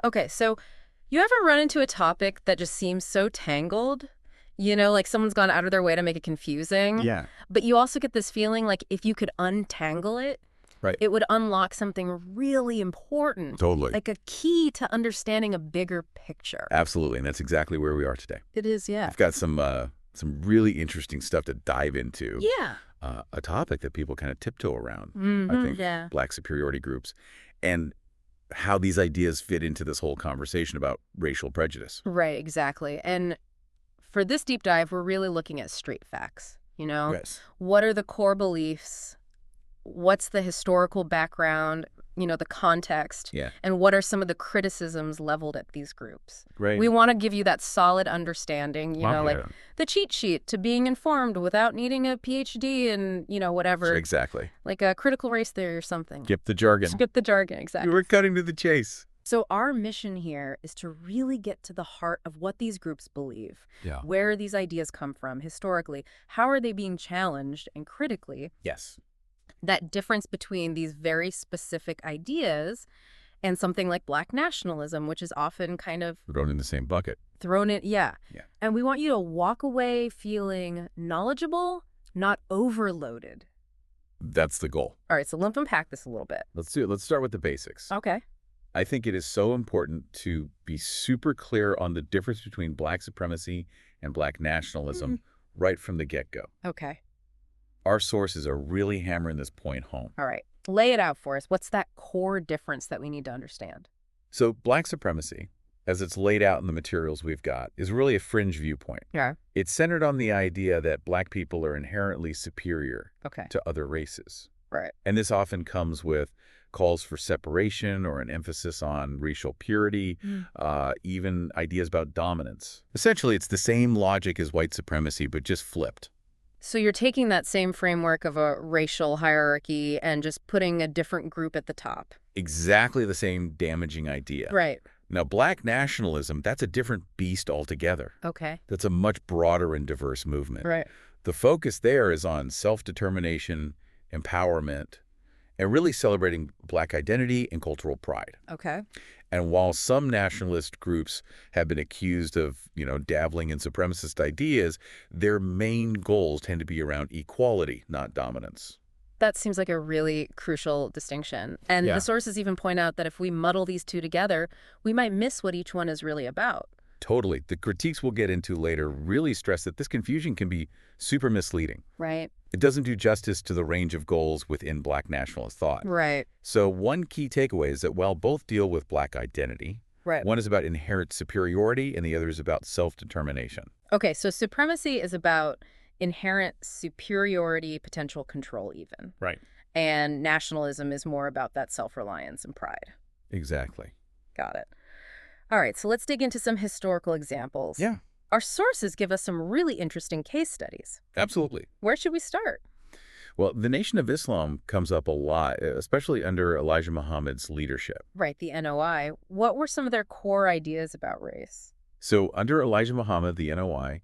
Okay, so you ever run into a topic that just seems so tangled? Like someone's gone out of their way to make it confusing. Yeah. But you also get this feeling like if you could untangle it, Right. it would unlock something really important. Totally. Like a key to understanding a bigger picture. Absolutely, and that's exactly where we are today. It is, yeah. We've got some really interesting stuff to dive into. Yeah. A topic that people kind of tiptoe around, I Mm-hmm. think, Yeah. Black superiority groups, and how these ideas fit into this whole conversation about racial prejudice. Right, exactly. And for this deep dive, we're really looking at straight facts. Yes. What are the core beliefs? What's the historical background, the context, Yeah. and what are some of the criticisms leveled at these groups? Great. We want to give you that solid understanding, like Yeah. the cheat sheet to being informed without needing a PhD and, whatever, Exactly. like a critical race theory or something. Skip the jargon. Skip the jargon, exactly. We're cutting to the chase. So our mission here is to really get to the heart of what these groups believe. Yeah. Where these ideas come from historically, how are they being challenged, and critically, Yes. that difference between these very specific ideas and something like Black nationalism, which is often kind of Thrown in the same bucket. thrown in. Yeah. Yeah. And we want you to walk away feeling knowledgeable, not overloaded. That's the goal. All right, so let's unpack this a little bit. Let's do it. Let's start with the basics. Okay. I think it is so important to be super clear on the difference between Black supremacy and Black nationalism right from the get-go. Okay. Our sources are really hammering this point home. All right. Lay it out for us. What's that core difference that we need to understand? So Black supremacy, as it's laid out in the materials we've got, is really a fringe viewpoint. Yeah. It's centered on the idea that Black people are inherently superior Okay. to other races. Right. And this often comes with calls for separation or an emphasis on racial purity, even ideas about dominance. Essentially, it's the same logic as white supremacy, but just flipped. So you're taking that same framework of a racial hierarchy and just putting a different group at the top. Exactly the same damaging idea. Right. Now, Black nationalism, that's a different beast altogether. Okay. That's a much broader and diverse movement. Right. The focus there is on self-determination, empowerment, and really celebrating Black identity and cultural pride. Okay. And while some nationalist groups have been accused of, dabbling in supremacist ideas, their main goals tend to be around equality, not dominance. That seems like a really crucial distinction. And Yeah. the sources even point out that if we muddle these two together, we might miss what each one is really about. Totally. The critiques we'll get into later really stress that this confusion can be super misleading. Right. It doesn't do justice to the range of goals within Black nationalist thought. Right. So one key takeaway is that while both deal with Black identity, Right. one is about inherent superiority and the other is about self-determination. Okay, so supremacy is about inherent superiority, potential control even. Right. And nationalism is more about that self-reliance and pride. Exactly. Got it. All right, so let's dig into some historical examples. Yeah, Our sources give us some really interesting case studies. absolutely. Where should we start? Well, the Nation of Islam comes up a lot, especially under Elijah Muhammad's leadership. Right, the NOI. What were some of their core ideas about race? So under Elijah Muhammad, the NOI,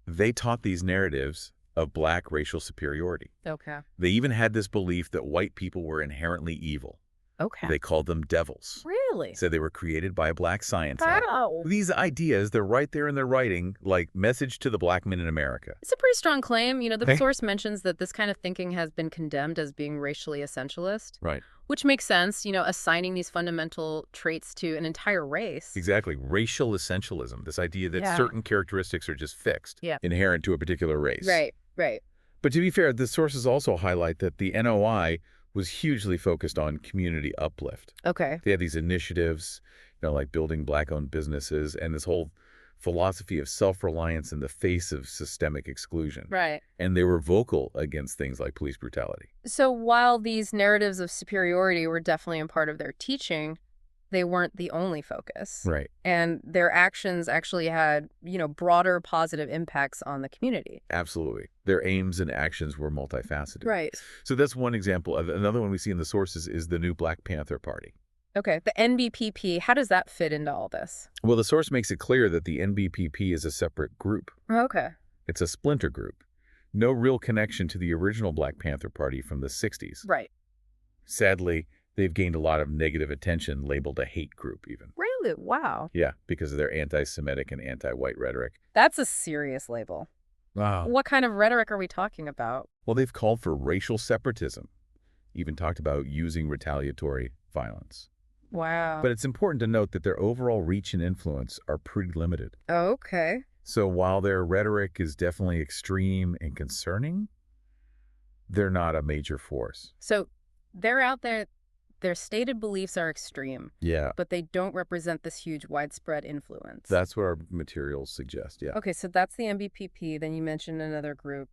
they taught these narratives of Black racial superiority. Okay. They even had this belief that white people were inherently evil. Okay. They called them devils. Really? Said they were created by a Black scientist. Wow. These ideas, they're right there in their writing, like Message to the Black Men in America. It's a pretty strong claim. The Hey. source mentions that this kind of thinking has been condemned as being racially essentialist, Right. which makes sense, assigning these fundamental traits to an entire race. Exactly. Racial essentialism, this idea that Yeah. certain characteristics are just fixed, Yeah. inherent to a particular race. Right, right. But to be fair, the sources also highlight that the NOI was hugely focused on community uplift. Okay. They had these initiatives, like building Black-owned businesses and this whole philosophy of self-reliance in the face of systemic exclusion. Right. And they were vocal against things like police brutality. So while these narratives of superiority were definitely a part of their teaching, they weren't the only focus. Right. And their actions actually had, broader positive impacts on the community. Absolutely. Their aims and actions were multifaceted. Right. So that's one example. Another one we see in the sources is the new Black Panther Party. Okay. The NBPP, how does that fit into all this? Well, the source makes it clear that the NBPP is a separate group. Okay. It's a splinter group. No real connection to the original Black Panther Party from the 60s. Right. Sadly, They've gained a lot of negative attention, labeled a hate group even. Really? Wow. Yeah, because of their anti-Semitic and anti-white rhetoric. That's a serious label. Wow. What kind of rhetoric are we talking about? Well, they've called for racial separatism, even talked about using retaliatory violence. Wow. But it's important to note that their overall reach and influence are pretty limited. Okay. So while their rhetoric is definitely extreme and concerning, they're not a major force. So they're out there, their stated beliefs are extreme, Yeah, but they don't represent this huge widespread influence. that's what our materials suggest, yeah. Okay, so that's the MBPP. Then you mentioned another group.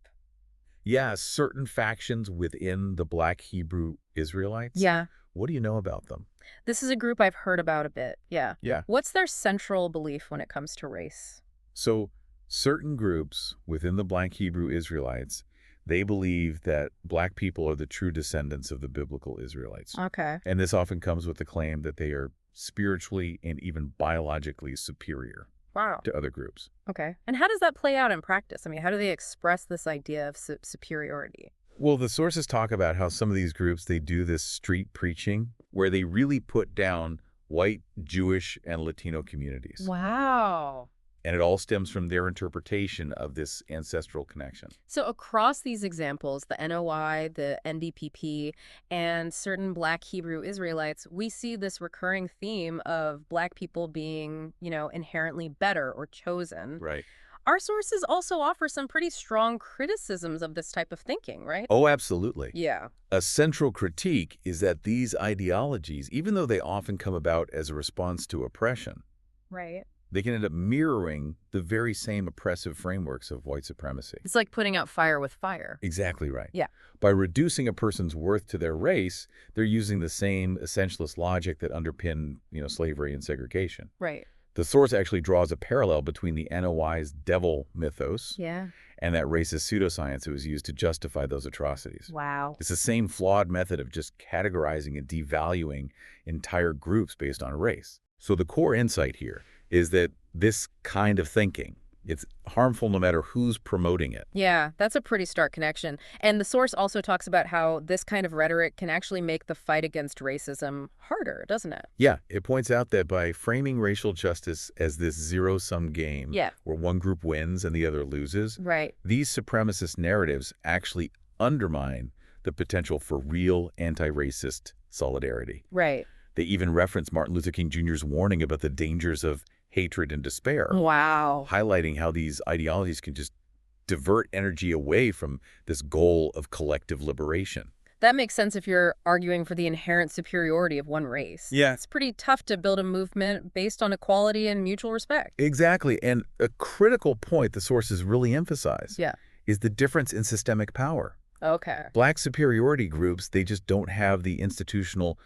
Yeah, certain factions within the Black Hebrew Israelites. Yeah. What do you know about them? This is a group I've heard about a bit. Yeah. Yeah. What's their central belief when it comes to race? So certain groups within the Black Hebrew Israelites, they believe that Black people are the true descendants of the biblical Israelites. Okay. And this often comes with the claim that they are spiritually and even biologically superior Wow. to other groups. Okay. And how does that play out in practice? I mean, how do they express this idea of superiority? Well, the sources talk about how some of these groups, they do this street preaching where they really put down white, Jewish, and Latino communities. Wow. And it all stems from their interpretation of this ancestral connection. So across these examples, the NOI, the NDPP, and certain Black Hebrew Israelites, we see this recurring theme of Black people being, inherently better or chosen. Right. Our sources also offer some pretty strong criticisms of this type of thinking, right? Oh, absolutely. Yeah. A central critique is that these ideologies, even though they often come about as a response to oppression, Right. they can end up mirroring the very same oppressive frameworks of white supremacy. It's like putting out fire with fire. Exactly right. Yeah. By reducing a person's worth to their race, they're using the same essentialist logic that underpinned, slavery and segregation. Right. The source actually draws a parallel between the NOI's devil mythos Yeah. and that racist pseudoscience that was used to justify those atrocities. Wow. It's the same flawed method of just categorizing and devaluing entire groups based on race. So the core insight here is that this kind of thinking, it's harmful no matter who's promoting it. Yeah, that's a pretty stark connection. And the source also talks about how this kind of rhetoric can actually make the fight against racism harder, doesn't it? Yeah, it points out that by framing racial justice as this zero-sum game Yeah. where one group wins and the other loses, Right. these supremacist narratives actually undermine the potential for real anti-racist solidarity. Right. They even reference Martin Luther King Jr.'s warning about the dangers of hatred and despair, Wow. highlighting how these ideologies can just divert energy away from this goal of collective liberation. That makes sense if you're arguing for the inherent superiority of one race. Yeah. It's pretty tough to build a movement based on equality and mutual respect. Exactly. And a critical point the sources really emphasize Yeah. is the difference in systemic power. Okay. Black superiority groups, they just don't have the institutional,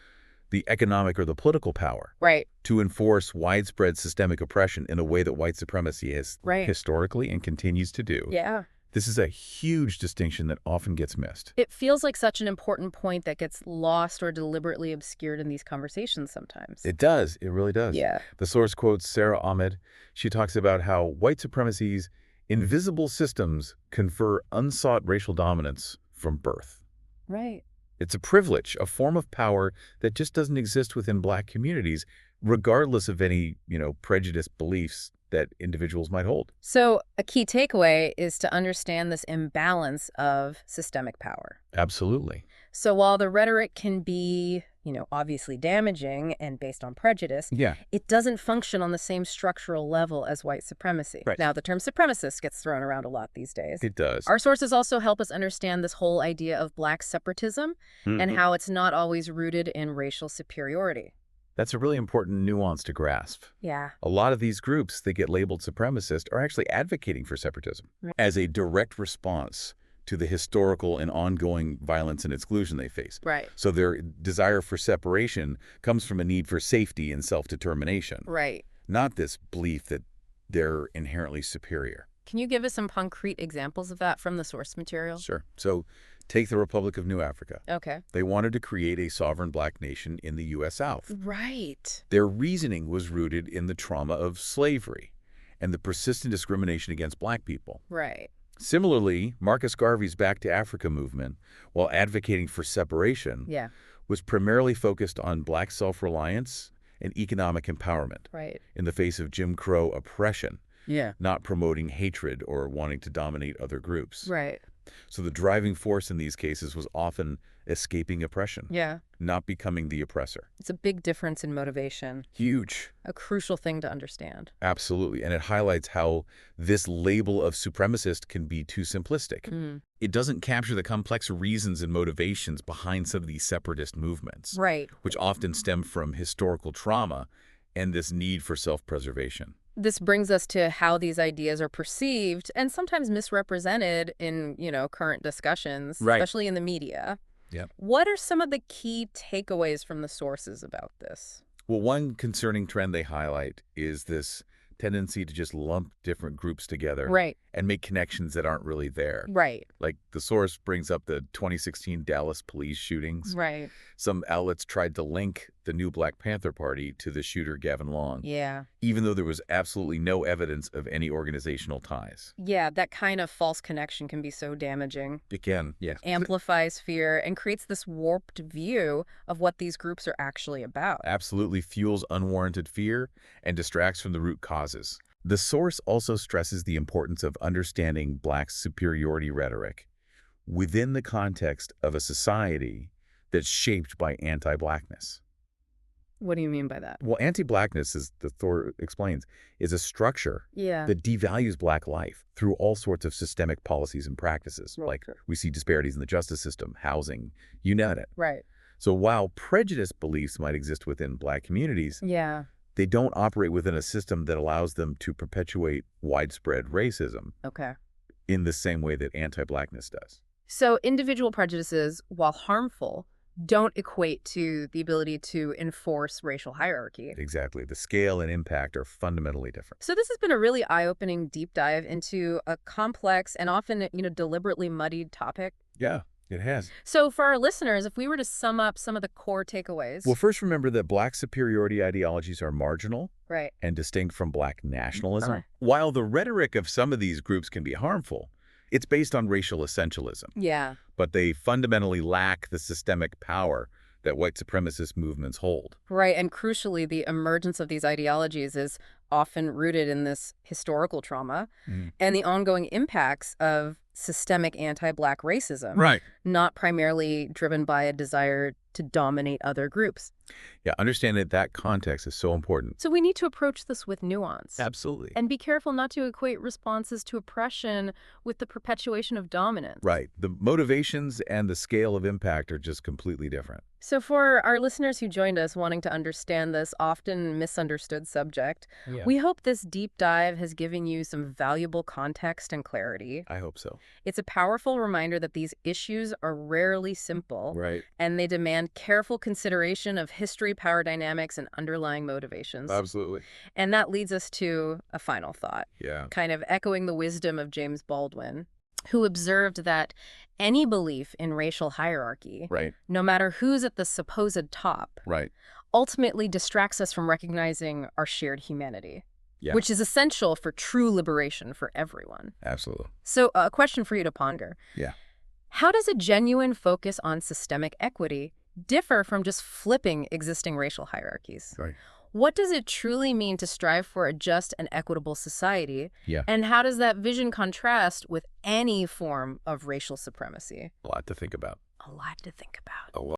the economic, or the political power Right. to enforce widespread systemic oppression in a way that white supremacy has Right. historically and continues to do. Yeah. This is a huge distinction that often gets missed. It feels like such an important point that gets lost or deliberately obscured in these conversations sometimes. It does. It really does. Yeah. The source quotes Sarah Ahmed. She talks about how white supremacy's invisible systems confer unsought racial dominance from birth. Right. It's a privilege, a form of power that just doesn't exist within Black communities, regardless of any, prejudiced beliefs that individuals might hold. So a key takeaway is to understand this imbalance of systemic power. Absolutely. So while the rhetoric can be, obviously damaging and based on prejudice, Yeah. it doesn't function on the same structural level as white supremacy. Right. Now, the term supremacist gets thrown around a lot these days. It does. Our sources also help us understand this whole idea of Black separatism and how it's not always rooted in racial superiority. That's a really important nuance to grasp. Yeah. A lot of these groups that get labeled supremacist are actually advocating for separatism Right. as a direct response to the historical and ongoing violence and exclusion they face. Right. So their desire for separation comes from a need for safety and self-determination, Right. not this belief that they're inherently superior. Can you give us some concrete examples of that from the source material? Sure. So take the Republic of New Africa. Okay. They They wanted to create a sovereign Black nation in the U.S. South. Right. Their reasoning was rooted in the trauma of slavery and the persistent discrimination against Black people. Right. Similarly, Marcus Garvey's Back to Africa movement, while advocating for separation, Yeah. was primarily focused on Black self-reliance and economic empowerment Right. in the face of Jim Crow oppression, Yeah. not promoting hatred or wanting to dominate other groups. Right. So the driving force in these cases was often escaping oppression, Yeah. not becoming the oppressor. It's a big difference in motivation, Huge. a crucial thing to understand. Absolutely. And it highlights how this label of supremacist can be too simplistic. Mm. It doesn't capture the complex reasons and motivations behind some of these separatist movements, Right. which often stem from historical trauma and this need for self-preservation. This brings us to how these ideas are perceived and sometimes misrepresented in, current discussions, Right. especially in the media. Yep. What are some of the key takeaways from the sources about this? Well, one concerning trend they highlight is this tendency to just lump different groups together Right. and make connections that aren't really there. Right. Like the source brings up the 2016 Dallas police shootings. Right. Some outlets tried to link the new Black Panther Party to the shooter Gavin Long, Yeah. even though there was absolutely no evidence of any organizational ties. Yeah, that kind of false connection can be so damaging. Again, yeah. Amplifies fear and creates this warped view of what these groups are actually about. Absolutely fuels unwarranted fear and distracts from the root causes. The source also stresses the importance of understanding Black superiority rhetoric within the context of a society that's shaped by anti-Blackness. What do you mean by that? Well, anti-Blackness, as the Thor explains, is a structure Yeah. that devalues Black life through all sorts of systemic policies and practices. Like we see disparities in the justice system, housing, you name it. Right. So while prejudice beliefs might exist within Black communities, Yeah. they don't operate within a system that allows them to perpetuate widespread racism Okay. in the same way that anti-Blackness does. So individual prejudices, while harmful, don't equate to the ability to enforce racial hierarchy. Exactly. The scale and impact are fundamentally different. So this has been a really eye-opening deep dive into a complex and often, deliberately muddied topic. Yeah, it has. So for our listeners, if we were to sum up some of the core takeaways. Well, first remember that Black superiority ideologies are marginal Right. and distinct from Black nationalism. Okay. While the rhetoric of some of these groups can be harmful, it's based on racial essentialism, Yeah. but they fundamentally lack the systemic power that white supremacist movements hold. Right. And crucially, the emergence of these ideologies is often rooted in this historical trauma and the ongoing impacts of systemic anti-Black racism, Right. not primarily driven by a desire to dominate other groups. Yeah, understand that context is so important. So we need to approach this with nuance. Absolutely. And be careful not to equate responses to oppression with the perpetuation of dominance. Right. The motivations and the scale of impact are just completely different. So for our listeners who joined us wanting to understand this often misunderstood subject, we hope this deep dive has given you some valuable context and clarity. I hope so. It's a powerful reminder that these issues are rarely simple, Right. and they demand careful consideration of history, power dynamics, and underlying motivations. Absolutely. And that leads us to a final thought, Yeah. kind of echoing the wisdom of James Baldwin, who observed that any belief in racial hierarchy, Right. no matter who's at the supposed top, Right. ultimately distracts us from recognizing our shared humanity, Yeah. which is essential for true liberation for everyone. Absolutely. So a question for you to ponder. Yeah. How does a genuine focus on systemic equity differ from just flipping existing racial hierarchies? Right. What does it truly mean to strive for a just and equitable society? Yeah. And how does that vision contrast with any form of racial supremacy? A lot to think about. A lot to think about. A lot.